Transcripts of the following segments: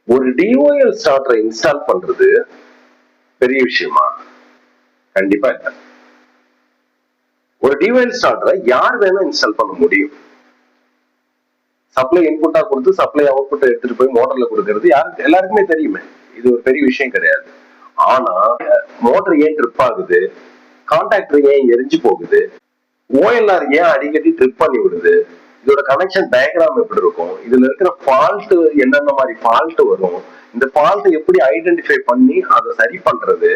ஒரு TOL ஸ்டார்டரை install பண்றது பெரிய விஷயமா? கண்டிப்பா இல்ல. ஒரு டிஓஎல் ஸ்டார்டரை யார் வேணா இன்ஸ்டால் பண்ண முடியும். சப்ளை இன்புட்டா கொடுத்து சப்ளை அவுட்புட் எடுத்துட்டு போய் மோட்டர்ல கொடுக்கறது எல்லாருக்குமே தெரியுமே. இது ஒரு பெரிய விஷயம் கிடையாது. ஆனா மோட்டர் ஏன் ட்ரிப் ஆகுது, கான்டாக்டர் ஏன் எரிஞ்சு போகுது, ஓஎல்ஆர் ஏன் அடிக்கடி ட்ரிப் பண்ணி விடுது, இதோட கனெக்ஷன் டயக்ராம் எப்படி இருக்கும், இதுல இருக்கிற ஃபால்ட் என்னென்ன மாதிரி ஃபால்ட் வரும், இந்த ஃபால்ட் எப்படி ஐடென்டிஃபை பண்ணி அதை சரி பண்றது,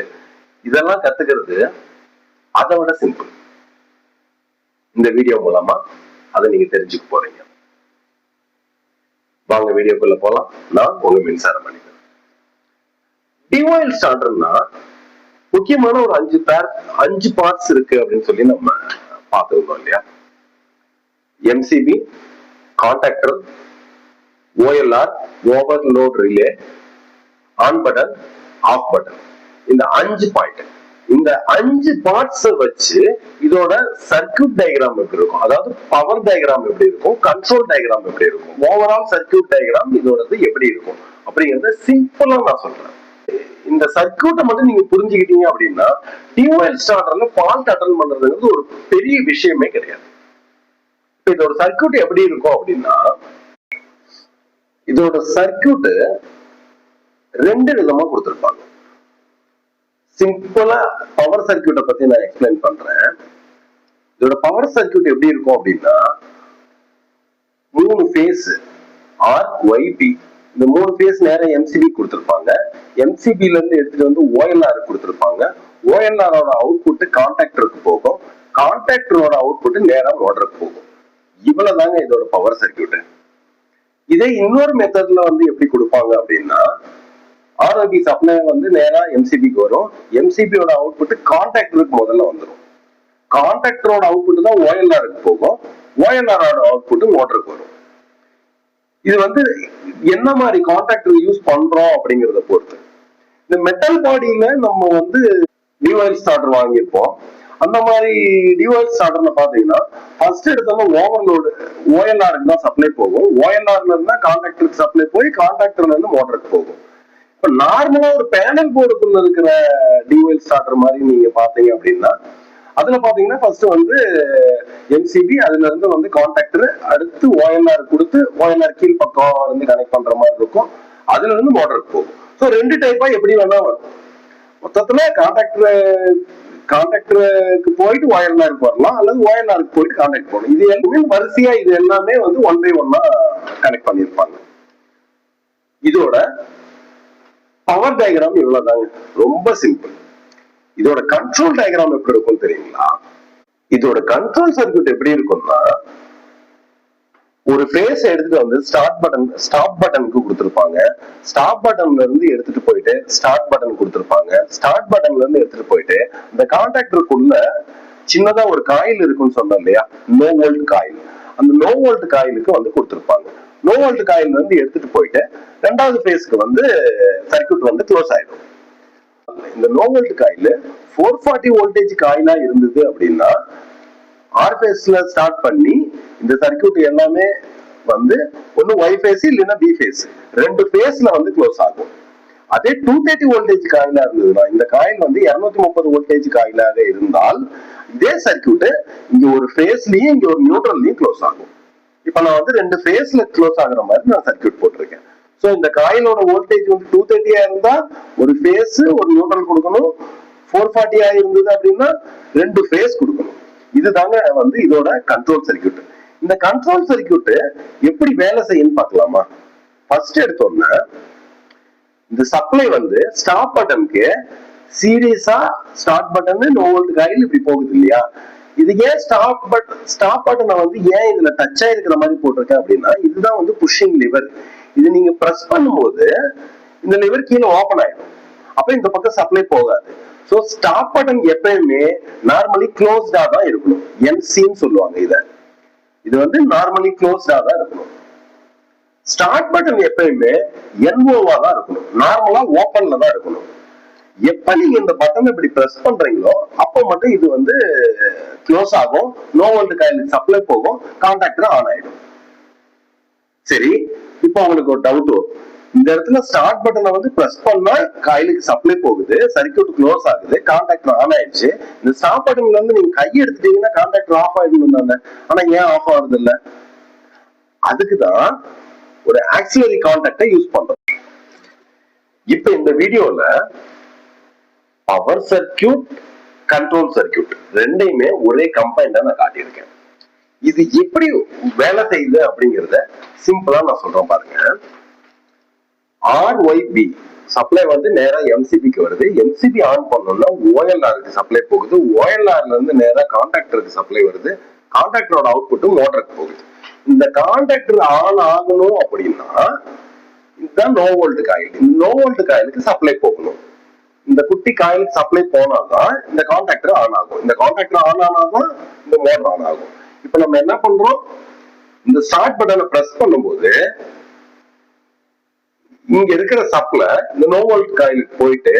இதெல்லாம் கத்துக்கிறது அதை விட சிம்பிள். இந்த வீடியோ மூலமா அதை நீங்க தெரிஞ்சுக்க போறீங்க. வாங்க வீடியோக்குள்ள போலாம். நான் உங்க மின்சார மனிதன். டிஓஎல் ஸ்டார்டர்னா முக்கியமான ஒரு 5 பார்ட்ஸ் இருக்கு அப்படின்னு சொல்லி நம்ம பார்த்துருக்கோம் இல்லையா? MCB, contactor, OLR, overload relay, on button, off button. இந்த 5 பாயிண்ட், இந்த 5 பார்ட்ஸ் வச்சு இதோட சர்க்யூட் டயக்ராம் எப்படி இருக்கும், அதாவது பவர் டயக்ராம் எப்படி இருக்கும், கண்ட்ரோல் டயக்ராம் எப்படி இருக்கும், ஓவரால் சர்க்யூட் டயக்ராம் இதோடது எப்படி இருக்கும் அப்படிங்கறத சிம்பிளா நான் சொல்றேன். இந்த சர்க்யூட்டை மட்டும் நீங்க புரிஞ்சுக்கிட்டீங்க அப்படின்னா டிஓஎல் ஸ்டார்டர்ல ஃபால்ட் அட்டெண்ட் பண்றதுங்கிறது ஒரு பெரிய விஷயமே கிடையாது. இதோட சர்க்யூட் எப்படி இருக்கும் அப்படின்னா, இதோட சர்க்யூட் 2 விதமா கொடுத்திருப்பாங்க. சிம்பிளா பவர் சர்க்யூட்டை பத்தி நான் எக்ஸ்பிளைன் பண்றேன். இதோட பவர் சர்க்யூட் எப்படி இருக்கும் அப்படின்னா, 3 ஃபேஸ் RYB. இந்த 3 ஃபேஸ் நேரம் எம்சிபி கொடுத்திருப்பாங்க. எம்சிபில இருந்து எடுத்துட்டு வந்து ஓஎல்ஆர் கொடுத்திருப்பாங்க. ஓஎல்ஆரோட அவுட்புட் கான்டாக்டருக்கு போகும். கான்டாக்டரோட அவுட்புட் நேரம் மோட்டருக்கு போகும். இவ்வளவுதாங்க இதோட பவர் சர்க்யூட். இதே இன்னொரு மெத்தட்ல வந்து எப்படி கொடுப்பாங்க அப்படின்னா, ஆர்ஓபி சப்ளை வந்து நேரா எம்சிபிக்கு வரும். எம்சிபியோட அவுட்புட் கான்டாக்டருக்கு முதல்ல வந்துடும். கான்டாக்டரோட அவுட்புட் தான் ஓஎல்ஆருக்கு போகும். ஓஎல்ஆரோட அவுட்புட் மோட்டருக்கு வரும். இது வந்து என்ன மாதிரி கான்டாக்டர் யூஸ் பண்றோம் அப்படிங்கறத பொறுத்து. இந்த மெட்டல் பாடியில நம்ம வந்து டிஓஎல் ஸ்டார்டர் வாங்கியிருப்போம். அந்த மாதிரி டிஓஎல் ஸ்டார்டர்ல பாத்தீங்கன்னா ஃபர்ஸ்ட் எடுத்தோம்னா ஓவர்லோடு ஓஎல்ஆருக்கு தான் சப்ளை போகும். ஓஎல்ஆர்ல இருந்தா கான்டாக்டருக்கு சப்ளை போய் கான்டாக்டர்ல இருந்து மோட்டருக்கு போகும். இப்ப நார்மலா ஒரு பேனல் போர்டுக்குள்ள இருக்கிற டிஓஎல் ஸ்டார்டர் மாதிரி நீங்க பாத்தீங்க அப்படின்னா, அதுல பாத்தீங்கன்னா ஃபர்ஸ்ட் வந்து எம்சிபி, அதுல இருந்து வந்து கான்டாக்டர், அடுத்து ஓஎல்ஆர் கொடுத்து ஓஎல்ஆர் கீழ் பக்கம் இருந்து கனெக்ட் பண்ற மாதிரி இருக்கும். அதுல இருந்து மோட்டருக்கு போகும். ஸோ 2 டைப்பா எப்படி வேணா வரும். மொத்தத்துல கான்டாக்டருக்கு போயிட்டு ஓஎல்ஆருக்கு வரலாம், அல்லது ஓஎல்ஆருக்கு போயிட்டு கான்டாக்ட் போகணும். இது எல்லாமே வரிசையா இது எல்லாமே வந்து 1 by 1 கனெக்ட் பண்ணிருப்பாங்க. இதோட பவர் டயக்ராம் இவ்வளவுதாங்க, ரொம்ப சிம்பிள். இதோட கண்ட்ரோல் டயக்ராம் எப்படி இருக்கும் தெரியுங்களா? இதோட கண்ட்ரோல் சர்க்யூட் எப்படி இருக்கும்னா, ஒரு ஃபேஸ் எடுத்துட்டு வந்து ஸ்டாப் பட்டனுக்கு கொடுத்திருப்பாங்க. ஸ்டாப் பட்டன்ல இருந்து எடுத்துட்டு போயிட்டு ஸ்டார்ட் பட்டன் கொடுத்திருப்பாங்க. ஸ்டார்ட் பட்டன்ல இருந்து எடுத்துட்டு போயிட்டு இந்த கான்டாக்டருக்குள்ள சின்னதா ஒரு காயில் இருக்குன்னு சொன்னோம் இல்லையா, நோ வோல்ட் காயில். அந்த நோ வோல்ட் காயிலுக்கு வந்து கொடுத்திருப்பாங்க. நோ வோல்ட் காயில இருந்து எடுத்துட்டு போயிட்டு 2வது ஃபேஸ்க்கு வந்து சர்க்யூட் வந்து க்ளோஸ் ஆயிடும். இந்த நோ வோல்ட் காயில் 440 வோல்டேஜ் காயிலா இருந்தது அப்படின்னா ஆர் ஃபேஸ்ல ஸ்டார்ட் பண்ணி இந்த சர்க்யூட் எல்லாமே வந்து ஒன்னு ஒய் ஃபேஸ் இல்லைன்னா பி ஃபேஸ், 2 ஃபேஸ்ல வந்து க்ளோஸ் ஆகும். அதே 230 வோல்டேஜ் காயிலா இருந்ததுன்னா, இந்த காயில் வந்து 230 வோல்டேஜ் காயிலாக இருந்தால் இதே சர்க்யூட் இங்க ஒரு ஃபேஸ்லயும் இங்க ஒரு நியூட்ரல்லயும் க்ளோஸ் ஆகும். இப்ப நான் வந்து 2 ஃபேஸ்ல க்ளோஸ் ஆகுற மாதிரி நான் சர்க்யூட் போட்டிருக்கேன். சோ இந்த காயிலோட வோல்டேஜ் வந்து 230 இருந்தா ஒரு ஃபேஸ் ஒரு நியூட்ரல் கொடுக்கணும். 440 இருந்தது அப்படின்னா 2 ஃபேஸ் கொடுக்கணும். இதுதாங்க வந்து இதோட கண்ட்ரோல் சர்க்யூட். இந்த கண்ட்ரோல் சர்க்யூட் எப்படி வேலை செய்யுன்னு பார்க்கலாமா? ஃபர்ஸ்ட் எடுத்தோம்னா இந்த சப்ளை வந்து ஸ்டாப் பட்டனுக்கு சீரியஸா start button no volt coil இப்படி போகுது இல்லையா? இது ஏன் ஸ்டாப் பட்டனை வந்து ஏன் இதுல டச் ஆயிருக்கிற மாதிரி போட்டிருக்கேன் அப்படின்னா, இதுதான் வந்து புஷிங் லிவர். இது நீங்க பிரஸ் பண்ணும்போது இந்த லிவர் கீழே ஓபன் ஆயிடும். அப்ப இந்த பக்கம் சப்ளை போகாது. சோ ஸ்டாப் பட்டன் எப்பயுமே நார்மலி க்ளோஸ்டா தான் இருக்கணும். என்சின்னு சொல்லுவாங்க இத. இது வந்து நார்மலி க்ளோஸ்டா தான் இருக்கணும். ஸ்டார்ட் பட்டன் எப்பயுமே என்ஓவா தான் இருக்கணும். நார்மலா ஓபன்ல தான் இருக்கணும். எப்ப நீங்க இந்த பட்டன் இப்படி பிரஸ் பண்றீங்களோ அப்ப மட்டும் இது வந்து க்ளோஸ் ஆகும். நோ வோல்ட் காயிலுக்கு சப்ளை போகும். கான்டாக்டர் ஆன் ஆயிடும். சரி, இப்போ உங்களுக்கு ஒரு டவுட் வரும். இந்த இடத்துல ஸ்டார்ட் பட்டனை வந்து பிரஸ் பண்ணா காயிலுக்கு சப்ளை போகுது, சர்க்யூட் க்ளோஸ் ஆகுது, கான்டாக்டர் ஆன் ஆயிடுச்சு. இந்த ஸ்டாப் பட்டன்ல இருந்து நீங்க கை எடுத்துட்டீங்கன்னா கான்டாக்டர் ஆஃப் ஆயிடணும் தானே. ஆனா ஏன் ஆஃப் ஆகுறது இல்ல? அதுக்குதான் ஒரு ஆக்சிலரி கான்டாக்டை யூஸ் பண்றோம். இப்ப இந்த வீடியோல பவர் சர்க்யூட், கண்ட்ரோல் சர்க்யூட் ரெண்டையுமே ஒரே கம்பைண்டா நான் காட்டியிருக்கேன். இது எப்படி வேலை செய்யுது அப்படிங்கறத சிம்பிளா நான் சொல்றேன் பாருங்க. RYB சப்ளை வந்து நேரா MCBக்கு வருது. MCB ஆன் பண்ணோம்னா OLRக்கு சப்ளை போகுது. OLRல இருந்து நேரா கான்டாக்டருக்கு சப்ளை வருது. கான்டாக்டரோட அவுட்புட் மோட்டருக்கு போகுது. இந்த கான்டாக்டர் ஆன் ஆகணும் அப்படின்னா இதுதான் நோ வோல்ட் காயில். இந்த நோ வோல்ட் காயிலுக்கு சப்ளை போகணும். இந்த குட்டி காயிலுக்கு சப்ளை போனாதான் இந்த கான்டாக்டர் ஆன் ஆகும். இந்த கான்டாக்டர் ஆன் ஆனாதான் இந்த மோட்டர் ஆன் ஆகும். இப்ப நம்ம என்ன பண்றோம், இந்த ஸ்டார்ட் பட்டனை பிரஸ் பண்ணும்போது இங்க இருக்கிற சப்ளை இந்த நோ வோல்ட் காயிலுக்கு போயிட்டு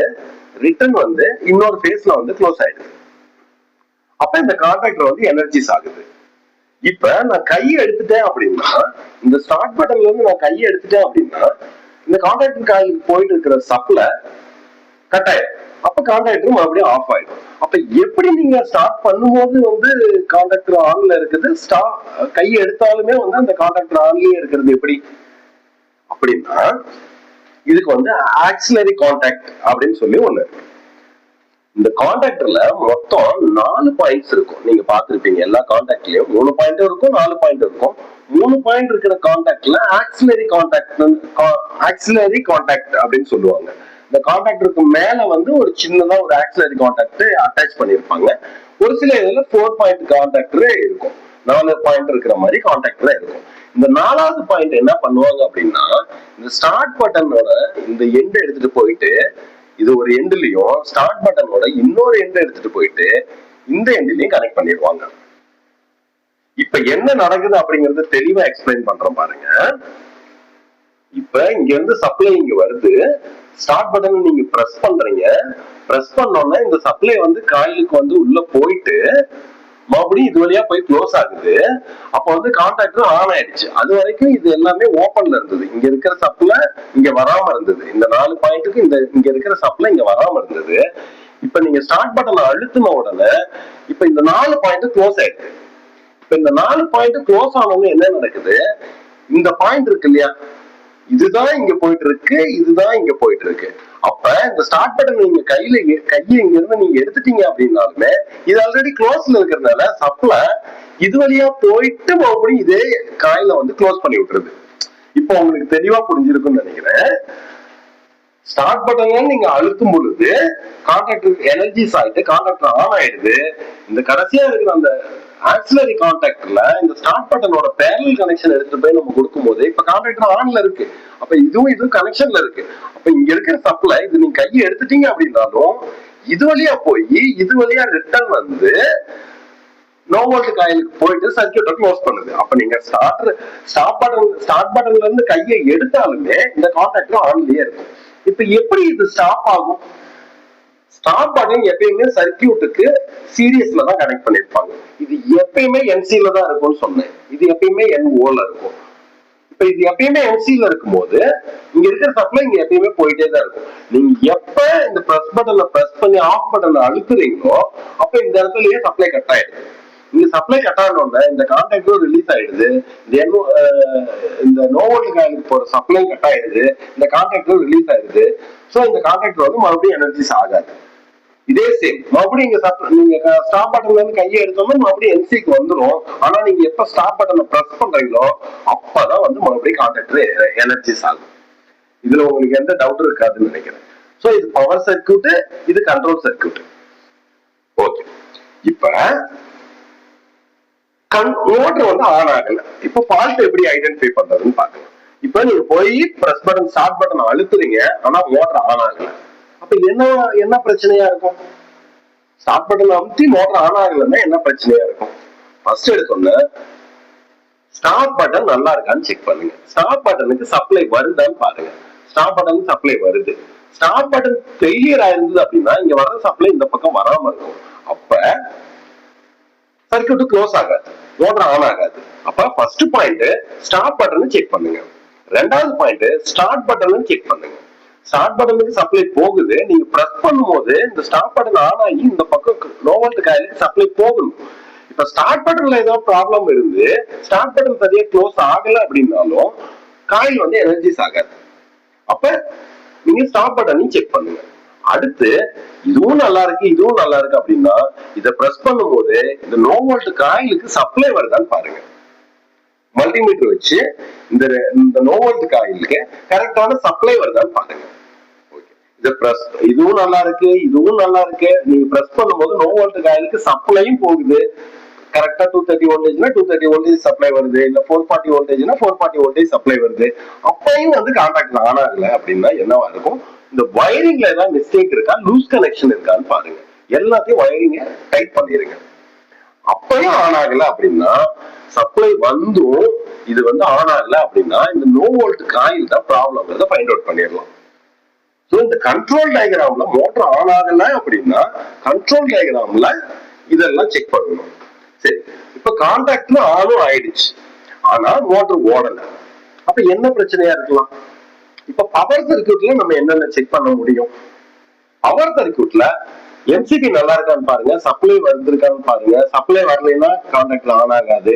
ரிட்டர்ன் வந்து இன்னொரு ஃபேஸ்ல வந்து க்ளோஸ் ஆயிடுது. அப்ப இந்த கான்டாக்டர் வந்து எனர்ஜிஸ் ஆகுது. இப்ப நான் கையை எடுத்துட்டேன் அப்படின்னா, இந்த ஸ்டார்ட் பட்டன்ல இருந்து நான் கையை எடுத்துட்டேன் அப்படின்னா இந்த கான்டாக்டர் காயிலுக்கு போயிட்டு இருக்கிற சப்ளை கட் ஆயிடும். அப்ப கான்டாக்டர் மறுபடியும் ஆஃப் ஆயிடும். அப்ப எப்படி நீங்க ஸ்டார்ட் பண்ணும்போது வந்து கான்டாக்டர் ஆன்ல இருக்குது, கையை எடுத்தாலுமே வந்து அந்த கான்டாக்டர் ஆன்லயே இருக்கிறது எப்படி அப்படின்னா, இதுக்கு வந்து ஆக்சிலரி கான்டாக்ட் அப்படின்னு சொல்லி ஒண்ணு இருக்கு. இந்த கான்டாக்டர்ல மொத்தம் 4 பாயிண்ட்ஸ் இருக்கும். நீங்க பாத்துருப்பீங்க எல்லா கான்டாக்ட்லயும் 3 பாயிண்ட் இருக்கும், 4 பாயிண்ட் இருக்கும். 3 பாயிண்ட் இருக்கிற கான்டாக்ட்ல ஆக்சிலரி கான்டாக்ட் அப்படின்னு சொல்லுவாங்க. இந்த கான்டாக்டருக்கு மேல வந்து ஒரு சின்னதா ஒரு ஆக்சிலரி கான்டாக்ட் அட்டாச் பண்ணிருப்பாங்க. ஒரு சில இதுல 4 பாயிண்ட் கான்டாக்டரே இருக்கும், 4 பாயிண்ட் இருக்கிற மாதிரி கான்டாக்டரே இருக்கும். இந்த 4வது பாயிண்ட் என்ன பண்ணுவாங்க அப்படின்னா, இந்த ஸ்டார்ட் பட்டனோட இந்த எண்ட் எடுத்துட்டு போயிட்டு இது ஒரு எண்ட்லயும் ஸ்டார்ட் பட்டனோட இன்னொரு எண்ட் எடுத்துட்டு போயிட்டு இந்த எண்ட்லயும் கனெக்ட் பண்ணிடுவாங்க. இப்ப என்ன நடக்குது அப்படிங்கறத தெளிவா எக்ஸ்பிளைன் பண்றேன் பாருங்க. இப்ப இங்க இருந்து சப்ளை இங்க வருது. ஸ்டார்ட் பட்டன் நீங்க பிரஸ் பண்றீங்க. பிரஸ் பண்ணோம்னா இந்த சப்ளை வந்து காயிலுக்கு வந்து உள்ள போயிட்டு மறுபடியும் இது வழியா போய் க்ளோஸ் ஆகுது. அப்ப வந்து கான்டாக்டர் ஆன் ஆயிடுச்சு. அது வரைக்கும் இது எல்லாமே ஓபன்ல இருந்தது. இங்க இருக்கிற சப்ளை இங்க வராம இருந்தது. இந்த 4 பாயிண்ட்டுக்கு இங்க இருக்கிற சப்ளை இங்க வராம இருந்தது. இப்ப நீங்க ஸ்டார்ட் பட்டனை அழுத்தின உடனே இப்ப இந்த 4 பாயிண்ட் க்ளோஸ் ஆயிடுது. இப்ப இந்த 4 பாயிண்ட் க்ளோஸ் ஆனவங்க என்ன நடக்குது, இந்த பாயிண்ட் இருக்கு இல்லையா, இதுதான் இங்க போயிட்டு இருக்கு, இதுதான் இங்க போயிட்டு இருக்கு. அப்ப இந்த ஸ்டார்ட் பட்டன் நீங்க கையை இங்க இருந்து நீங்க எடுத்துட்டீங்க அப்படின்னாலுமே இது ஆல்ரெடி க்ளோஸ்ல இருக்கிறதுனால சப்ளை இது வழியா போயிட்டு மறுபடியும் இதே காயில வந்து க்ளோஸ் பண்ணி விட்டுருது. இப்போ உங்களுக்கு தெளிவா புரிஞ்சிருக்கும்னு நினைக்கிறேன். ஸ்டார்ட் பட்டன் நீங்க அழுத்தும் பொழுது கான்டாக்டர் எனர்ஜிஸ் ஆயிட்டு கான்டாக்டர் ஆன் ஆயிடுது. இந்த கடைசியா இருக்கிற அந்த ஆக்சிலரி கான்டாக்டர்ல இந்த ஸ்டார்ட் பட்டனோட பேரலல் கனெக்ஷன் எடுத்துட்டு போய் நம்ம கொடுக்கும் போது இப்ப கான்டாக்டர் ஆன்ல இருக்கு. அப்ப இதுவும் கனெக்ஷன்ல இருக்கு. அப்ப இங்க இருக்கிற சப்ளை இது நீங்க கையை எடுத்துட்டீங்க அப்படின்னாலும் இது வழியா போய் இது வழியா ரிட்டர்ன் வந்து நோ வோல்ட் காயிலுக்கு போயிட்டு சர்க்யூட்டை க்ளோஸ் பண்ணுது. அப்ப நீங்க ஸ்டார்ட் பட்டன்ல இருந்து கையை எடுத்தாலுமே இந்த கான்டாக்டர் ஆன்லயே இருக்கும். இப்ப எப்படி இது ஸ்டாப் ஆகும்? ஸ்டாப் பட்டன் எப்பயுமே சர்க்யூட்டுக்கு சீரியஸ்ல தான் கனெக்ட் பண்ணிருப்பாங்க. இது எப்பயுமே NCல தான் இருக்கும்னு சொன்னேன். இது எப்பயுமே NOல இருக்கும். இப்ப இது எப்பயுமே NCல இருக்கும்போது இங்க இருக்கிற சப்ளை இங்க எப்பயுமே போயிட்டே தான் இருக்கும். நீங்க எப்ப இந்த பிரஸ் பட்டன்ல பிரஸ் பண்ணி ஆஃப் பட்டன்ல அழுத்துறீங்களோ அப்ப இந்த இடத்துலயே சப்ளை கட் ஆயிடுது. இங்க சப்ளை கட் ஆனோட இந்த கான்டாக்டரும் ரிலீஸ் ஆயிடுது. இந்த நோ வோல்ட் காயிலுக்கு போற சப்ளை கட் ஆயிடுது. இந்த கான்டாக்டரும் ரிலீஸ் ஆயிடுது. சோ இந்த கான்டாக்டர் வந்து மறுபடியும் எனர்ஜிஸ் ஆகாது. இதே சேம் மறுபடியும் நீங்க ஸ்டாப் பட்டன்ல இருந்து கையை எடுத்தோம்னா மறுபடியும் NCக்கு வந்துடும். ஆனா நீங்க எப்ப ஸ்டாப் பட்டனை பிரஸ் பண்றீங்களோ அப்பதான் வந்து மறுபடியும் கான்டாக்டர் எனர்ஜிஸ் ஆகும். இதுல உங்களுக்கு எந்த டவுட் இருக்காதுன்னு நினைக்கிறேன். சோ இது பவர் சர்க்யூட், இது கண்ட்ரோல் சர்க்யூட். ஓகே, இப்ப மோட்டர் வந்து ஆன் ஆகல. இப்ப ஃபால்ட் எப்படி ஐடென்டிஃபை பண்றதுன்னு பாக்கலாம். இப்ப நீங்க போய் பிரஸ் பட்டன் ஸ்டார்ட் பட்டன் அழுத்துறீங்க, ஆனா மோட்டர் ஆன் ஆகல. அப்ப என்ன பிரச்சனையா இருக்கும்? ஸ்டார்ட் பட்டன் அமுத்தி மோட்டர் ஆன் ஆகலன்னா என்ன பிரச்சனையா இருக்கும்? ஃபர்ஸ்ட் எடுத்தோம்னா ஸ்டார்ட் பட்டன் நல்லா இருக்கான்னு செக் பண்ணுங்க. ஸ்டார்ட் பட்டனுக்கு சப்ளை வருதான்னு பாருங்க. ஸ்டார்ட் பட்டனுக்கு சப்ளை வருது. ஸ்டார்ட் பட்டன் ஃபெயிலியர் ஆயிருந்தது அப்படின்னா இங்க வர சப்ளை இந்த பக்கம் வராம இருக்கும். அப்ப சர்க்யூட் க்ளோஸ் ஆகாது, மோட்டர் ஆன் ஆகாது. அப்ப ஃபர்ஸ்ட் பாயிண்ட் ஸ்டார்ட் பட்டனை செக் பண்ணுங்க. ரெண்டாவது பாயிண்ட், ஸ்டார்ட் பட்டன் செக் பண்ணுங்க. ஸ்டார்ட் பட்டனுக்கு சப்ளை போகுது, நீங்க பிரஸ் பண்ணும் போது இந்த ஸ்டார்ட் பட்டன் ஆன் ஆகி இந்த பக்கம் லோ வோல்ட் காயிலுக்கு சப்ளை போகணும். இப்ப ஸ்டார்ட் பட்டன்ல ஏதோ ப்ராப்ளம் இருந்து ஸ்டார்ட் பட்டன் சரியா க்ளோஸ் ஆகல அப்படின்னாலும் காயில் வந்து எனர்ஜிஸ் ஆகாது. அப்ப நீங்க ஸ்டார்ட் பட்டனையும் செக் பண்ணுங்க. அடுத்து இதுவும் நல்லா இருக்கு இதுவும் நல்லா இருக்கு அப்படின்னா இதை பிரஸ் பண்ணும் போது இந்த லோ வோல்ட் காயிலுக்கு சப்ளை வருதான்னு பாருங்க. மல்டிமீட்டர் வச்சு இந்த லோ வோல்ட் காயிலுக்கு கரெக்டான சப்ளை வருதான்னு பாருங்க. இதை பிரஸ், இதுவும் நல்லா இருக்கு இதுவும் நல்லா இருக்கு, நீங்க பிரஸ் பண்ணும்போது லோ வோல்ட் காயிலுக்கு சப்ளையும் போகுது. கரெக்டா 230 வோல்டேஜ்னா 230 வோல்டேஜ் சப்ளை வருது, இல்ல 440 வோல்டேஜ்னா 440 வோல்டேஜ் சப்ளை வருது. அப்பயும் வந்து கான்டாக்ட் ஆன் ஆகல அப்படின்னா என்னவா இருக்கும்? இந்த வயரிங்ல ஏதாவது மிஸ்டேக் இருக்கா, லூஸ் கனெக்ஷன் இருக்கான்னு பாருங்க. எல்லாத்தையும் வயரிங்க டைட் பண்ணிருங்க. அப்பயும் ஆன் ஆகல அப்படின்னா சப்ளை வந்தும் இது வந்து ஆன் ஆகல அப்படின்னா இந்த லோ வோல்ட் காயில் தான் ப்ராப்ளம் ஃபைண்ட் அவுட் பண்ணிடலாம். சோ இந்த கண்ட்ரோல் டயக்ராம்ல மோட்டர் ஆன் ஆகல அப்படின்னா கண்ட்ரோல் டயக்ராம்ல இதெல்லாம் செக் பண்ணணும். சரி, இப்ப கான்டாக்ட்ல ஆனும் ஆயிடுச்சு, ஆனா மோட்டர் ஓடல. அப்ப என்ன பிரச்சனையா இருக்கலாம்? இப்ப பவர் சர்க்யூட்ல நம்ம என்னென்ன செக் பண்ண முடியும்? பவர் சர்க்யூட்ல எம்சிபி நல்லா இருக்கான்னு பாருங்க, சப்ளை வந்திருக்கான்னு பாருங்க. சப்ளை வரலைன்னா கான்டாக்ட்ல ஆன் ஆகாது.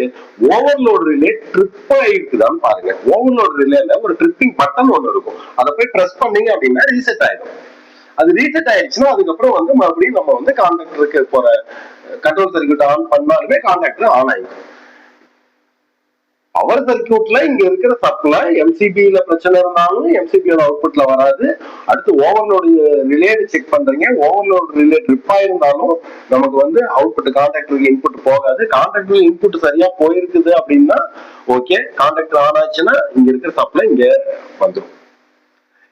ஓவர்லோட் ரிலே ட்ரிப் ஆயிருக்குதான்னு பாருங்க. ஓவர்லோட் ரிலேல ஒரு ட்ரிப்பிங் பட்டன் ஒண்ணு இருக்கும், அதை போய் பிரஸ் பண்ணீங்க அப்படின்னா ரீசெட் ஆயிடும். அது ரீசெட் ஆயிடுச்சுன்னா அதுக்கப்புறம் வந்து மறுபடியும் நம்ம வந்து கான்டாக்டருக்கு போற கண்ட்ரோல் சர்க்யூட் ஆன் பண்ணாலுமே கான்டாக்டர் ஆன் ஆயிடும். பவர் சர்க்யூட்ல இங்க இருக்கிற சப்ளை எம்சிபில பிரச்சனை இருந்தாலும் எம்சிபியோட அவுட்புட்ல வராது. அடுத்து ஓவர்லோடு ரிலே செக் பண்றீங்க, ஓவர்லோடு ரிலே ட்ரிப் ஆயிருந்தாலும் நமக்கு வந்து அவுட்புட் கான்டாக்டருக்கு இன்புட் போகாது. கான்டாக்டர் இன்புட் சரியா போயிருக்குது அப்படின்னா ஓகே, கான்டாக்டர் ஆன் ஆச்சுன்னா இங்க இருக்கிற சப்ளை இங்க வந்துடும்.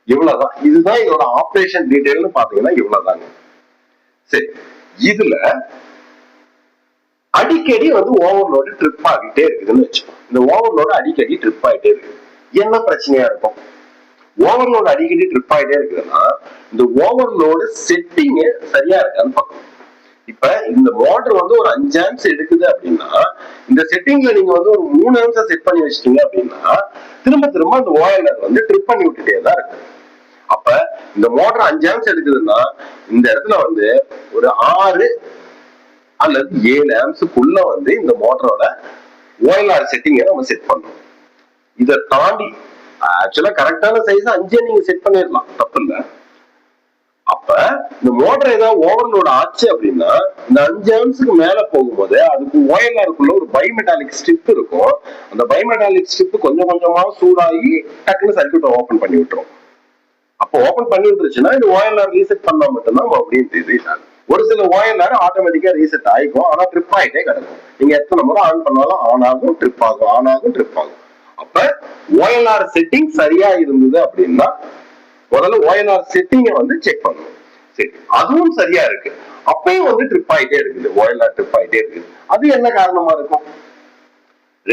இவ்வளவுதான். இதுதான் இதோட ஆபரேஷன் டீடைல்னு பாத்தீங்கன்னா இவ்வளவுதாங்க. சரி, இதுல அடிக்கடி வந்து ஓவர்லோடு ட்ரிப் ஆகிட்டே இருக்குதுன்னு வச்சுக்கோங்க. இந்த ஓவர்லோடு அடிக்கடி ட்ரிப் ஆகிட்டே இருக்கு, என்ன பிரச்சனையா இருக்கும்? ஓவர்லோடு அடிக்கடி ட்ரிப் ஆகிட்டே இருக்குதுன்னா இந்த ஓவர்லோடு செட்டிங் சரியா இருக்கான்னு பார்க்கணும். இப்ப இந்த மோட்டர் வந்து ஒரு 5 ஆம்ஸ் எடுக்குது அப்படின்னா இந்த செட்டிங்ல நீங்க வந்து ஒரு 3 ஆம்ஸ் செட் பண்ணி வச்சிட்டீங்க அப்படின்னா திரும்ப திரும்ப அந்த ஓஎல்ஆர் வந்து ட்ரிப் பண்ணி விட்டுட்டே தான் இருக்கு. அப்ப இந்த மோட்டர் 5 ஆம்ஸ் எடுக்குதுன்னா இந்த இடத்துல வந்து ஒரு 6 அல்லது 7 ஆம்ஸுக்குள்ள வந்து இந்த மோட்டரோட ஓஎல்ஆர் செட்டிங்கை நம்ம செட் பண்ணணும். இதை தாண்டி ஆக்சுவலா கரெக்டான சைஸ் 5 நீங்க செட் பண்ணிடலாம், தப்பு இல்லை. அப்ப இந்த மோட்டர் ஏதாவது ஓவர்லோட் ஆச்சு அப்படின்னா இந்த 5 ஆம்ஸுக்கு மேல போகும்போது அதுக்கு ஓஎல்ஆருக்குள்ள ஒரு பைமெட்டாலிக் ஸ்ட்ரிப் இருக்கும். அந்த பைமெட்டாலிக் ஸ்ட்ரிப் கொஞ்சம் கொஞ்சமா சூடாகி டக்குன்னு சர்க்யூட்டை ஓபன் பண்ணி விட்டுரும். அப்போ ஓபன் பண்ணி விட்டுருச்சுன்னா இது ஓஎல்ஆர் ரீசெட் பண்ணா மட்டும்தான் அப்படின்னு தெரியுது. ஒரு சில ஓஎல்ஆர் ஆட்டோமேட்டிக்கா ரீசெட் ஆயிக்கும், ஆனா ட்ரிப் ஆகிட்டே கிடக்கும். நீங்க எத்தனை முறை ஆன் பண்ணாலும் ஆன் ஆகும், ட்ரிப் ஆகும், ஆன் ஆகும், ட்ரிப் ஆகும். அப்ப ஓஎல்ஆர் செட்டிங் சரியா இருந்தது அப்படின்னா முதல்ல ஓஎல்ஆர் செட்டிங்கை வந்து செக் பண்ணணும். சரி, அதுவும் சரியா இருக்கு, அப்பயும் வந்து ட்ரிப் ஆகிட்டே இருக்குது, ஓஎல்ஆர் ட்ரிப் ஆகிட்டே இருக்குது. அது என்ன காரணமா இருக்கும்?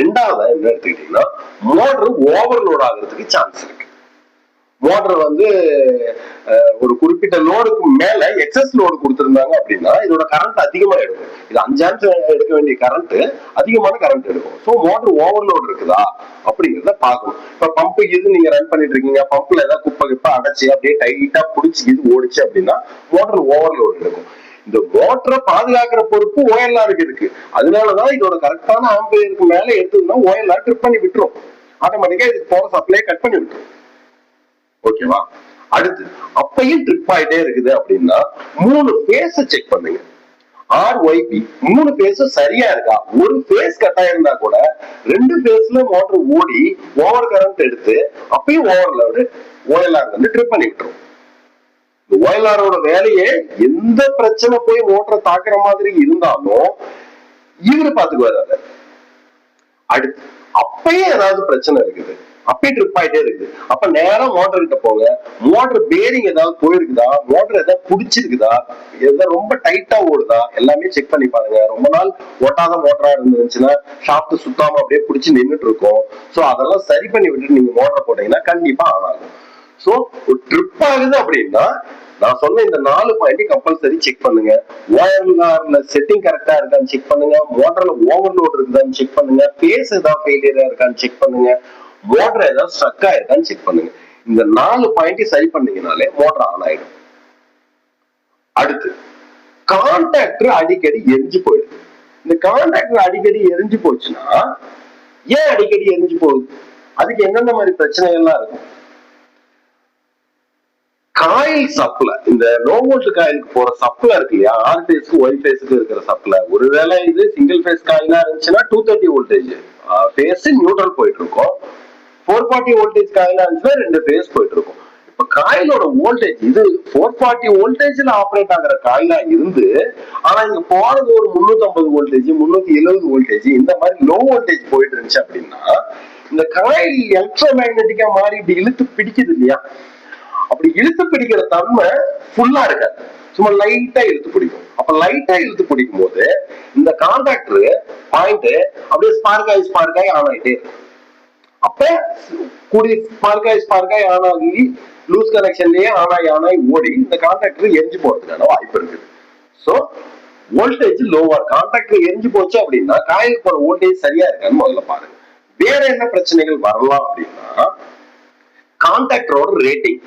ரெண்டாவது என்ன எடுத்துக்கிட்டீங்கன்னா மோட்டர் ஓவர்லோட் ஆகுறதுக்கு சான்ஸ் இருக்கு. மோட்டர் வந்து ஒரு குறிப்பிட்ட லோடுக்கு மேல எக்ஸஸ் லோடு கொடுத்திருந்தாங்க அப்படின்னா இதோட கரண்ட் அதிகமா எடுக்கும். இது 5 ஆம்ஸ் எடுக்க வேண்டிய கரண்ட் அதிகமான கரண்ட் எடுக்கும். ஸோ மோட்டர் ஓவர்லோட் இருக்குதா அப்படிங்கிறத பார்க்கணும். இப்ப பம்பு இது நீங்க ரன் பண்ணிட்டு இருக்கீங்க, பம்புல ஏதாவது குப்பை கிப்ப அடைச்சு அப்படியே டைட்டா பிடிச்சி இது ஓடிச்சு அப்படின்னா மோட்டர் ஓவர்லோட் இருக்கும். இந்த மோட்டரை பாதுகாக்கிற பொறுப்பு ஓஎல்ஆருக்கு இருக்கு. அதனாலதான் இதோட கரெக்டான ஆம்பியருக்கு மேல எடுத்ததுன்னா ஓஎல்ஆர் ட்ரிப் பண்ணி விட்டுரும், ஆட்டோமேட்டிக்கா இதுக்கு போற சப்ளை கட் பண்ணி விட்டுரும். ஓகேவா? அடுத்து அப்பையும் ட்ரிப் ஆயிட்டே இருக்குது அப்படின்னா 3 பேஸ் செக் பண்ணுங்க. RYP 3 பேஸும் சரியா இருக்கா? ஒரு பேஸ் கட் ஆயிருந்தா கூட 2 பேஸ்ல மோட்டர் ஓடி ஓவர் கரண்ட் எடுத்து அப்பயும் ஓஎல்ஆர் வந்து ட்ரிப் பண்ணி விட்டுரும். ஓஎல்ஆரோட வேலையே எந்த பிரச்சனை போய் மோட்டரை தாக்குற மாதிரி இருந்தாலும் இவரு பாத்துக்குவாரு. அடுத்து அப்பயே ஏதாவது பிரச்சனை இருக்குது, அப்பயே ட்ரிப் ஆயிட்டே இருக்குது, அப்ப நேரம் மோட்டர் கிட்ட போங்க. மோட்டர் பேரிங் ஏதாவது போயிருக்குதா, மோட்டர் ஏதாவது புடிச்சிருக்குதா, ஏதாவது ரொம்ப டைட்டா ஓடுதா, எல்லாமே செக் பண்ணி பாருங்க. ரொம்ப நாள் ஓட்டாத மோட்டரா இருந்துச்சுன்னா ஷாப்ட் சுத்தாம அப்படியே புடிச்சு நின்றுட்டு இருக்கும். சோ அதெல்லாம் சரி பண்ணி விட்டுட்டு நீங்க மோட்டர் போட்டீங்கன்னா கண்டிப்பா ஆன் ஆகும். சோ ஒரு ட்ரிப் ஆகுது அப்படின்னா நான் சொன்ன இந்த 4 பாயிண்ட் கம்பல்சரி செக் பண்ணுங்க. ஓஎல்ஆர்ல செட்டிங் கரெக்டா இருக்கான்னு செக் பண்ணுங்க, மோட்டர்ல ஓவர்லோட் இருக்குதான்னு செக் பண்ணுங்க, பேஸ் ஏதாவது ஃபெயிலியரா இருக்கான்னு செக் பண்ணுங்க, மோட்டர் ஏதாவது ஸ்ட்ரக் ஆயிருக்கான்னு செக் பண்ணுங்க. இந்த 4 பாயிண்ட் சரி பண்ணீங்கனாலே மோட்டர் ஆன் ஆயிடும். அடுத்து கான்டாக்டர் அடிக்கடி எரிஞ்சு போயிடுது. இந்த கான்டாக்டர் அடிக்கடி எரிஞ்சு போச்சுன்னா ஏன் அடிக்கடி எரிஞ்சு போகுது? அதுக்கு என்னென்ன மாதிரி பிரச்சனைகள்லாம் இருக்கும்? காயில் சப்ளை, இந்த லோ வோல்ட் காயிலுக்கு போற சப்ளை இருக்கு இல்லையா, ஆர் பேஸ்க்கு ஒய் பேஸ்க்கு இருக்கிற சப்ளை, ஒருவேளை இது சிங்கிள் பேஸ் காயிலா இருந்துச்சுன்னா 230 வோல்டேஜ் பேஸ் நியூட்ரல் போயிட்டு இருக்கும். 440 வோல்டேஜ் காயிலா இருந்துச்சுன்னா 2 பேஸ் போயிட்டு இருக்கும். இப்ப காயிலோட வோல்டேஜ் இது 440 வோல்டேஜ்ல ஆப்ரேட் ஆகிற காயிலா இருந்து, ஆனா இங்க போறது ஒரு 350 வோல்டேஜ் 370 வோல்டேஜ் இந்த மாதிரி லோ வோல்டேஜ் போயிட்டு இருந்துச்சு அப்படின்னா, இந்த காயில் எலக்ட்ரோ மேக்னெட்டிக்கா மாறி இப்படி இழுத்து பிடிக்குது இல்லையா, அப்படி இழுத்து பிடிக்கிற தன்மை ஃபுல்லா இருக்காது, சும்மா லைட்டா இழுத்து பிடிக்கும். அப்ப லைட்டா இழுத்து பிடிக்கும் போது இந்த கான்டாக்டர் பாயிண்ட் அப்படியே ஸ்பார்க் ஆகி ஆன் ஆகிட்டே இருக்கும். அப்ப கூடிய ஸ்பார்க் ஆகி ஆன் ஆகி லூஸ் கனெக்ஷன்லயே ஆன் ஆகி ஓடி இந்த கான்டாக்டர் எரிஞ்சு போறதுக்கான வாய்ப்பு இருக்குது. சோ வோல்டேஜ் லோவா, கான்டாக்டர் எரிஞ்சு போச்சு அப்படின்னா காயிலுக்கு போற வோல்டேஜ் சரியா இருக்கான்னு முதல்ல பாருங்க. வேற என்ன பிரச்சனைகள் வரலாம் அப்படின்னா, கான்டாக்டரோட ரேட்டிங்.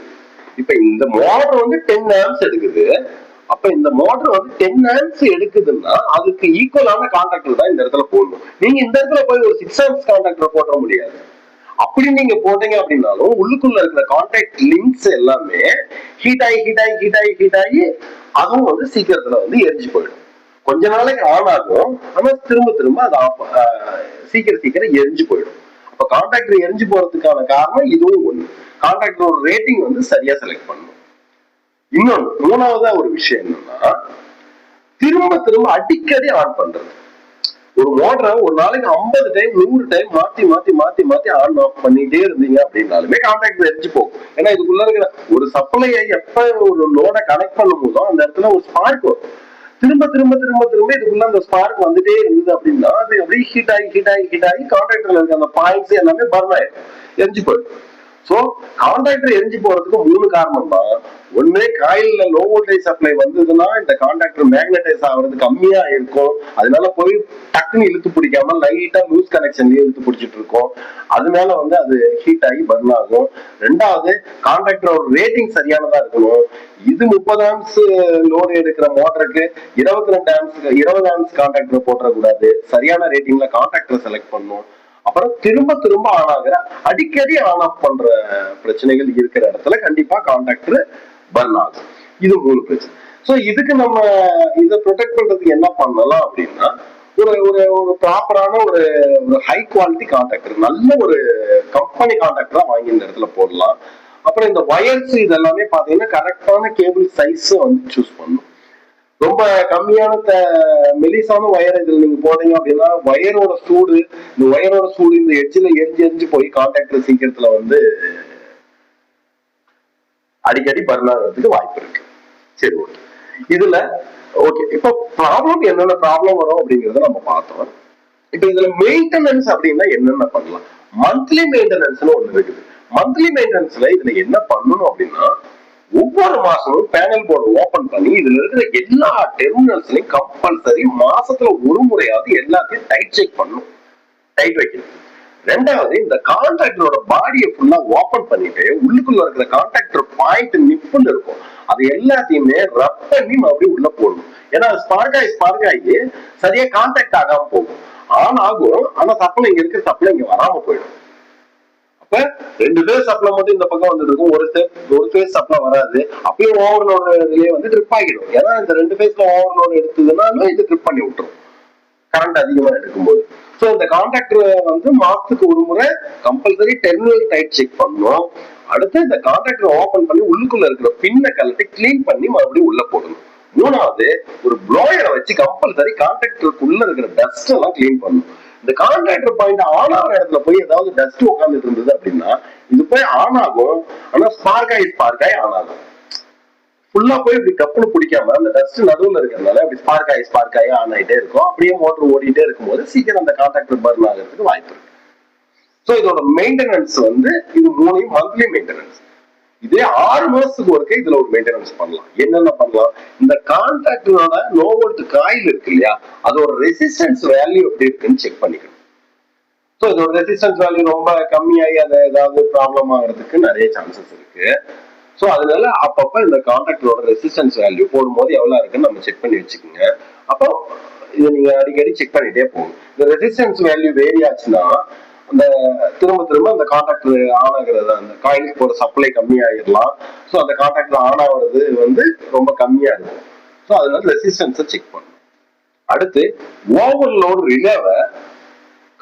இப்ப இந்த மோட்டர் வந்து 10 ஆம்ஸ் எடுக்குது. அப்ப இந்த மோட்டர் வந்து 10 ஆம்ஸ் எடுக்குதுன்னா அதுக்கு ஈக்குவலான கான்டாக்டர் தான் இந்த இடத்துல போடணும். நீங்க இந்த இடத்துல போய் ஒரு 6 ஆம்ஸ் கான்டாக்டர் போட முடியாது. அப்படி நீங்க போட்டீங்க அப்படின்னாலும் உள்ளுக்குள்ள இருக்கிற கான்டாக்ட் லிங்க்ஸ் எல்லாமே ஹீட் ஆகி அதுவும் வந்து சீக்கிரத்துல வந்து எரிஞ்சு போயிடும். கொஞ்ச நாளைக்கு ஆன் ஆகும், ஆனா திரும்ப அது சீக்கிரம் எரிஞ்சு போயிடும். அப்ப கான்டாக்டர் எரிஞ்சு போறதுக்கான காரணம் இதுவும் ஒண்ணு. கான்டாக்டரோட ரேட்டிங் வந்து சரியா செலக்ட் பண்ணணும். இன்னொன்னு மூணாவதா ஒரு விஷயம் என்னன்னா, திரும்ப அடிக்கடி ஆன் பண்றது. ஒரு மோட்டரை ஒரு நாளைக்கு 50 டைம் 100 டைம் மாத்தி ஆன் ஆஃப் பண்ணிட்டே இருந்தீங்க அப்படின்னாலுமே கான்டாக்டர் எரிஞ்சு போகும். ஏன்னா இதுக்குள்ள இருக்கிற ஒரு சப்ளையை எப்ப ஒரு லோட கனெக்ட் பண்ணும் போதோ அந்த இடத்துல ஒரு ஸ்பார்க் வரும். திரும்ப இதுக்குள்ள அந்த ஸ்பார்க் வந்துட்டே இருந்தது அப்படின்னா அது அப்படியே ஹீட் ஆகி கான்டாக்டர்ல இருக்க அந்த பாயிண்ட்ஸ் எல்லாமே பர்ன் ஆயிடும், எரிஞ்சு போயிடும். சோ கான்டாக்டர் எரிஞ்சு போறதுக்கு 3 காரணம் தான். ஒண்ணு, காயில்ல லோ வோல்டேஜ் சப்ளை வந்ததுன்னா இந்த கான்டாக்டர் மேக்னடைஸ் ஆகிறது கம்மியா இருக்கும், அதனால போய் டக்குன்னு இழுத்து பிடிக்காம லைட்டா லூஸ் கனெக்ஷன்லயே இழுத்து பிடிச்சிட்டு இருக்கும், அதனால வந்து அது ஹீட் ஆகி பர்ன் ஆகும். ரெண்டாவது, கான்டாக்டரோட ரேட்டிங் சரியானதா இருக்கணும். இது 30 ஆம்ஸ் லோடு எடுக்கிற மோட்டருக்கு 20 ஆம்ஸ் கான்டாக்டர் போட்டக்கூடாது. சரியான ரேட்டிங்ல கான்டாக்டர் செலக்ட் பண்ணும். அப்புறம் திரும்ப ஆன் ஆகிற, அடிக்கடி ஆன் ஆஃப் பண்ற பிரச்சனைகள் இருக்கிற இடத்துல கண்டிப்பா கான்டாக்டர் பர்ன் ஆகும். இது 3 பிரச்சனை. சோ இதுக்கு நம்ம இதை ப்ரொடெக்ட் பண்றதுக்கு என்ன பண்ணலாம் அப்படின்னா, ஒரு ப்ராப்பரான ஒரு ஹை குவாலிட்டி கான்டாக்டர், நல்ல ஒரு கம்பெனி கான்டாக்டரா வாங்கி இந்த இடத்துல போடலாம். அப்புறம் இந்த வயர்ஸ் இதெல்லாமே பாத்தீங்கன்னா கரெக்டான கேபிள் சைஸ் வந்து சூஸ் பண்ணணும். ரொம்ப கம்மியான மெலிசான வயர் இதுல நீங்க போட்டீங்க அப்படின்னா வயரோட சூடு இந்த எட்ஜ்ல எரிஞ்சு போய் கான்டாக்டர் சீக்கிரத்துல வந்து அடிக்கடி பர்ன் ஆகிறதுக்கு வாய்ப்பு இருக்கு. சரி, ஓகே. இதுல ஓகே, இப்ப ப்ராப்ளம் என்னென்ன ப்ராப்ளம் வரும் அப்படிங்கறத நம்ம பார்த்தோம். இப்ப இதுல மெயின்டெனன்ஸ் அப்படின்னா என்னென்ன பண்ணலாம்? மந்த்லி மெயின்டெனன்ஸ்னு ஒண்ணு இருக்குது. மந்த்லி மெயின்டெனன்ஸ்ல இதுல என்ன பண்ணணும் அப்படின்னா, ஒவ்வொரு மாசமும் பேனல் போர்டு ஓபன் பண்ணி இதுல இருக்கிற எல்லா டெர்மினல்ஸ்லயும் கம்பல்சரி மாசத்துல ஒரு முறையாவது எல்லாத்தையும் டைட் செக் பண்ணணும், டைட் வைக்கணும். ரெண்டாவது, இந்த கான்டாக்டரோட பாடியை ஃபுல்லா ஓபன் பண்ணிட்டு உள்ளுக்குள்ள இருக்கிற கான்டாக்டர் பாயிண்ட் நிப்புன்னு இருக்கும், அது எல்லாத்தையுமே ரப் பண்ணி மறுபடியும் உள்ள போடணும். ஏன்னா ஸ்பார்க் ஆகி சரியா கான்டாக்ட் ஆகாம போகும், ஆன் ஆகும், ஆனா சப்ளை இங்க இருக்கிற சப்ளை இங்க வராம போயிடும். அப்ப 2 பேஸ் சப்ளை மட்டும் இந்த பக்கம் வந்துட்டு இருக்கும், ஒரு பேஸ் சப்ளை வராது. அப்பயும் ஓவர்லோடு ரிலே வந்து ட்ரிப் ஆகிடும். ஏன்னா இந்த 2 பேஸ்ல ஓவர்லோடு எடுத்ததுனால இது ட்ரிப் பண்ணி விட்டுரும் கரண்ட் அதிகமா எடுக்கும்போது. சோ இந்த கான்டாக்டர் வந்து மாசத்துக்கு ஒரு முறை கம்பல்சரி டெர்மினல் டைட் செக் பண்ணணும். அடுத்து இந்த கான்டாக்டர் ஓபன் பண்ணி உள்ளுக்குள்ள இருக்கிற பின்னை கலட்டி கிளீன் பண்ணி மறுபடியும் உள்ள போடணும். மூணாவது, ஒரு ப்ளோயரை வச்சு கம்பல்சரி கான்டாக்டருக்குள்ள இருக்கிற டஸ்ட் எல்லாம் கிளீன் பண்ணணும். இந்த கான்டாக்டர் பாயிண்ட் ஆன் ஆகிற இடத்துல போய் ஏதாவது டஸ்ட் உட்காந்துட்டு இருந்தது அப்படின்னா இது போய் ஆன் ஆகும், ஆனா ஸ்பார்க் ஆகி ஆன் ஆகும். ஃபுல்லா போய் இப்படி கப்புன்னு பிடிக்காம அந்த டஸ்ட் நடுவுல இருக்கிறதுனால அப்படி ஸ்பார்க் ஆகி ஆன் ஆகிட்டே இருக்கும். அப்படியே மோட்டர் ஓடிட்டே இருக்கும்போது சீக்கிரம் அந்த கான்டாக்டர் பர்ன் ஆகிறதுக்கு வாய்ப்பு இருக்கு. சோ இதோட மெயின்டெனன்ஸ் வந்து இது 3 மந்த்லி மெயின்டெனன்ஸ். இதே 6 மாசத்துக்கு ஒருக்க இதுல ஒரு மெயின்டெனன்ஸ் பண்ணலாம். என்னென்ன பண்ணலாம்? இந்த கான்டாக்டரோட லோ வோல்ட் காயில் இருக்கு இல்லையா, அதோட ரெசிஸ்டன்ஸ் வேல்யூ எப்படி இருக்குன்னு செக் பண்ணிக்கணும். ஸோ இதோட ரெசிஸ்டன்ஸ் வேல்யூ ரொம்ப கம்மியாகி அதை ஏதாவது ப்ராப்ளம் ஆகிறதுக்கு நிறைய சான்சஸ் இருக்கு. ஸோ அதனால அப்பப்போ இந்த கான்டாக்டரோட ரெசிஸ்டன்ஸ் வேல்யூ போடும்போது எவ்வளோ இருக்குன்னு நம்ம செக் பண்ணி வச்சுக்கோங்க. அப்போ இதை நீங்க அடிக்கடி செக் பண்ணிட்டே போகும். இந்த ரெசிஸ்டன்ஸ் வேல்யூ வேரி ஆச்சுன்னா அந்த திரும்ப திரும்ப அந்த கான்டாக்டர் ஆன் ஆகுறது, அந்த காயிலுக்கு போற சப்ளை கம்மியாயிடலாம். ஸோ அந்த கான்டாக்டர் ஆன் ஆகுறது வந்து ரொம்ப கம்மியா இருக்கும். ஸோ அதனால ரெசிஸ்டன்ஸை செக் பண்ணணும். அடுத்து ஓவர்லோட் ரிலேவை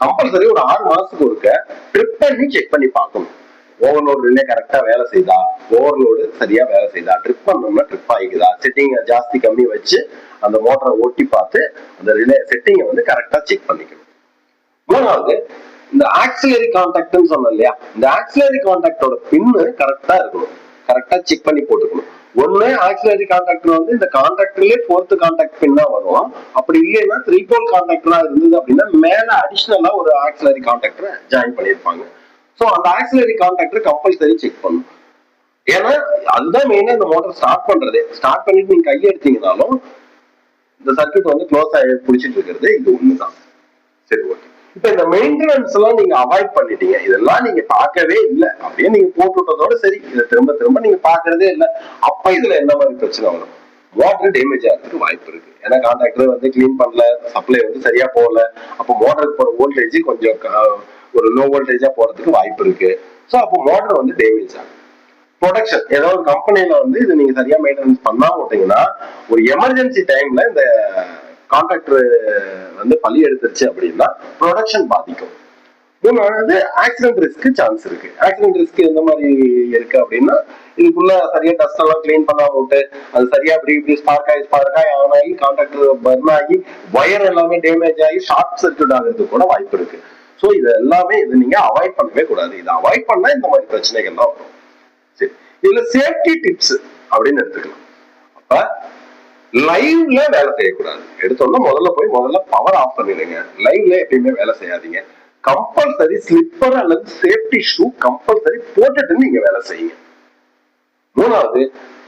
கம்பல்சரி ஒரு 6 மாசத்துக்கு ஒருக்க ட்ரிப் பண்ணி செக் பண்ணி பார்க்கணும். ஓவர்லோடு ரிலே கரெக்டா வேலை செய்தா, ஓவர்லோடு சரியா வேலை செய்தா, ட்ரிப் பண்ணோம்னா ட்ரிப் ஆகிக்குதா, செட்டிங் ஜாஸ்தி கம்மி வச்சு அந்த மோட்டரை ஓட்டி பார்த்து அந்த ரிலே செட்டிங்கை வந்து கரெக்டா செக் பண்ணிக்கணும். மூணாவது, இந்த ஆக்சிலரி கான்டாக்ட்னு சொன்னோம் இல்லையா, இந்த ஆக்சிலரி கான்டாக்டோட பின்னு கரெக்டா இருக்கணும். கரெக்டா செக் பண்ணி போட்டுக்கணும். ஒண்ணு ஆக்சிலரி கான்டாக்டர் வந்து இந்த கான்டாக்டர்லயே 4th கான்டாக்ட் பின்னா வரும். அப்படி இல்லைன்னா 3 போல் கான்டாக்டரா இருந்தது அப்படின்னா மேல அடிஷனலா ஒரு ஆக்சிலரி கான்டாக்டரை ஜாயின் பண்ணிருப்பாங்க. ஸோ அந்த ஆக்சிலரி கான்டாக்டர் கம்பல்சரி செக் பண்ணும். ஏன்னா அதுதான் மெயினா இந்த மோட்டர் ஸ்டார்ட் பண்றதே. ஸ்டார்ட் பண்ணிட்டு நீங்க கையை எடுத்தீங்கனாலும் இந்த சர்க்யூட் வந்து க்ளோஸ் ஆகி பிடிச்சிட்டு இருக்கிறது இது ஒண்ணுதான். சரி, ஓகே. இப்ப இந்த மெயின்டெனன்ஸ் எல்லாம் நீங்க அவாய்ட் பண்ணிட்டீங்க. இதெல்லாம் நீங்க பார்க்கவே இல்லை, அப்படியே நீங்க போட்டுவிட்டதோட சரி. இதை திரும்ப திரும்ப நீங்க பாக்குறதே இல்லை. அப்ப இதுல என்ன மாதிரி பிரச்சனை வரும்? மோட்டர் டேமேஜ் ஆகிறதுக்கு வாய்ப்பு இருக்கு. ஏன்னா கான்டாக்டர் வந்து கிளீன் பண்ணல, சப்ளை வந்து சரியா போகல. அப்போ மோட்டருக்கு போற வோல்டேஜ் கொஞ்சம் ஒரு லோ வோல்டேஜா போறதுக்கு வாய்ப்பு இருக்கு. ஸோ அப்போ மோட்டர் வந்து டேமேஜ் ஆகும். ப்ரொடக்ஷன், ஏதோ ஒரு கம்பெனில வந்து இது நீங்க சரியா மெயின்டெனன்ஸ் பண்ணாம விட்டீங்கன்னா ஒரு எமர்ஜென்சி டைம்ல இந்த கான்ட்ராக்டர் வந்து பழி எடுத்துருச்சு அப்படின்னா ப்ரொடக்ஷன் பாதிக்கும். மூணாவது, ஆக்சிடென்ட் ரிஸ்க் சான்ஸ் இருக்கு. ஆக்சிடென்ட் ரிஸ்க் எந்த மாதிரி இருக்கு அப்படின்னா, இதுக்குள்ள சரியா டஸ்ட் எல்லாம் கிளீன் பண்ணாம விட்டு அது சரியா இப்படி ஸ்பார்க் ஆகி ஆன் ஆகி கான்ட்ராக்டர் பர்ன் ஆகி ஒயர் எல்லாமே டேமேஜ் ஆகி ஷார்ட் சர்க்யூட் ஆகிறதுக்கு கூட வாய்ப்பு இருக்கு. ஸோ இது எல்லாமே இது நீங்க அவாய்ட் பண்ணவே கூடாது. இதை அவாய்ட் பண்ணா இந்த மாதிரி பிரச்சனைகள்லாம் வரும். சரி, இதுல சேஃப்டி டிப்ஸ் அப்படின்னு எடுத்துக்கலாம். அப்ப லைவ்ல வேலை செய்யக்கூடாது. எடுத்தோம்னா முதல்ல பவர் ஆஃப் பண்ணிடுங்க. லைவ்ல எப்பயுமே வேலை செய்யாதீங்க. கம்பல்சரி ஸ்லிப்பர் அல்லது சேஃப்டி ஷூ கம்பல்சரி போட்டுட்டு நீங்க வேலை செய்யுங்க. மூணாவது,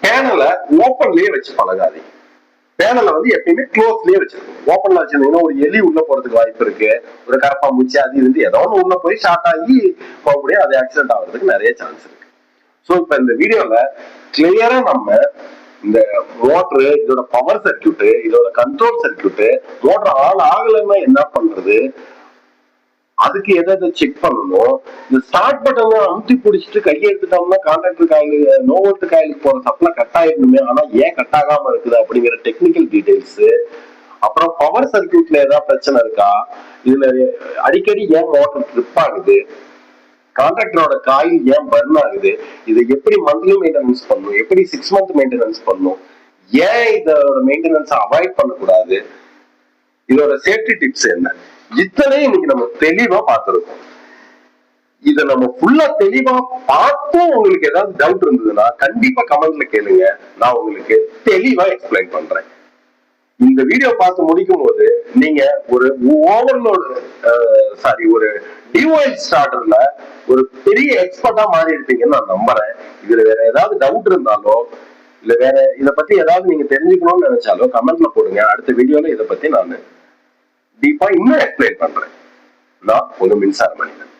பேனலை ஓப்பன்லயே வச்சு பழகாதீங்க. பேனலை வந்து எப்பயுமே க்ளோஸ்லயே வச்சிருக்கணும். ஓப்பன்ல வச்சிருந்தீங்கன்னா ஒரு எலி உள்ள போறதுக்கு வாய்ப்பு இருக்கு. ஒரு கரப்பாம்பூச்சி அது இருந்து ஏதோ ஒன்று உள்ள போய் ஷார்ட் ஆகி மறுபடியும் அது ஆக்சிடென்ட் ஆகிறதுக்கு நிறைய சான்ஸ் இருக்கு. ஸோ இப்ப இந்த வீடியோல கிளியரா நம்ம இந்த மோட்டரு, இதோட பவர் சர்க்யூட், இதோட கண்ட்ரோல் சர்க்யூட், மோட்டர் ஆன் ஆகலைன்னா என்ன பண்றது, அதுக்கு எதை செக் பண்ணணும், இந்த ஸ்டார்ட் பட்டனை அமுத்தி பிடிச்சிட்டு கையை எடுத்துட்டோம்னா கான்ட்ராக்டர் காயிலுக்கு நோ வோல்ட் காயிலுக்கு போற சப்ளை கட் ஆயிடணுமே, ஆனா ஏன் கட் ஆகாம இருக்குது அப்படிங்கிற டெக்னிக்கல் டீடைல்ஸ். அப்புறம் பவர் சர்க்யூட்ல ஏதாவது பிரச்சனை இருக்கா, இதுல அடிக்கடி ஏன் மோட்டர் ட்ரிப் ஆகுது, கான்ட்ராக்டரோட காயில் ஏன் பர்ன் ஆகுது, இதை எப்படி மந்த்லி மெயின்டெனன்ஸ் பண்ணணும், எப்படி 6 மந்த் மெயின்டெனன்ஸ் பண்ணணும், ஏன் இதோட மெயின்டெனன்ஸ் அவாய்ட் பண்ணக்கூடாது, இதோட சேஃப்டி டிப்ஸ் என்ன, இத்தனையும் இன்னைக்கு நம்ம தெளிவா பார்த்திருக்கோம். இதை நம்ம ஃபுல்லா தெளிவா பார்த்தும் உங்களுக்கு ஏதாவது டவுட் இருந்ததுன்னா கண்டிப்பா கமெண்ட்ல கேளுங்க. நான் உங்களுக்கு தெளிவா எக்ஸ்பிளைன் பண்றேன். இந்த வீடியோ பார்த்து முடிக்கும் போது நீங்க ஒரு ஓவர்லோடு ஒரு டிஓஎல் ஸ்டார்டர்ல ஒரு பெரிய எக்ஸ்பர்ட்டா மாறி இருப்பீங்கன்னு நான் நம்புறேன். இதுல வேற ஏதாவது டவுட் இருந்தாலோ இல்ல வேற இதை பத்தி ஏதாவது நீங்க தெரிஞ்சுக்கணும்னு நினைச்சாலோ கமெண்ட்ல போடுங்க. அடுத்த வீடியோல இதை பத்தி நான் டீப்பா இன்னும் எக்ஸ்பிளைன் பண்றேன். நான் ஒரு மின்சார மனிதன்.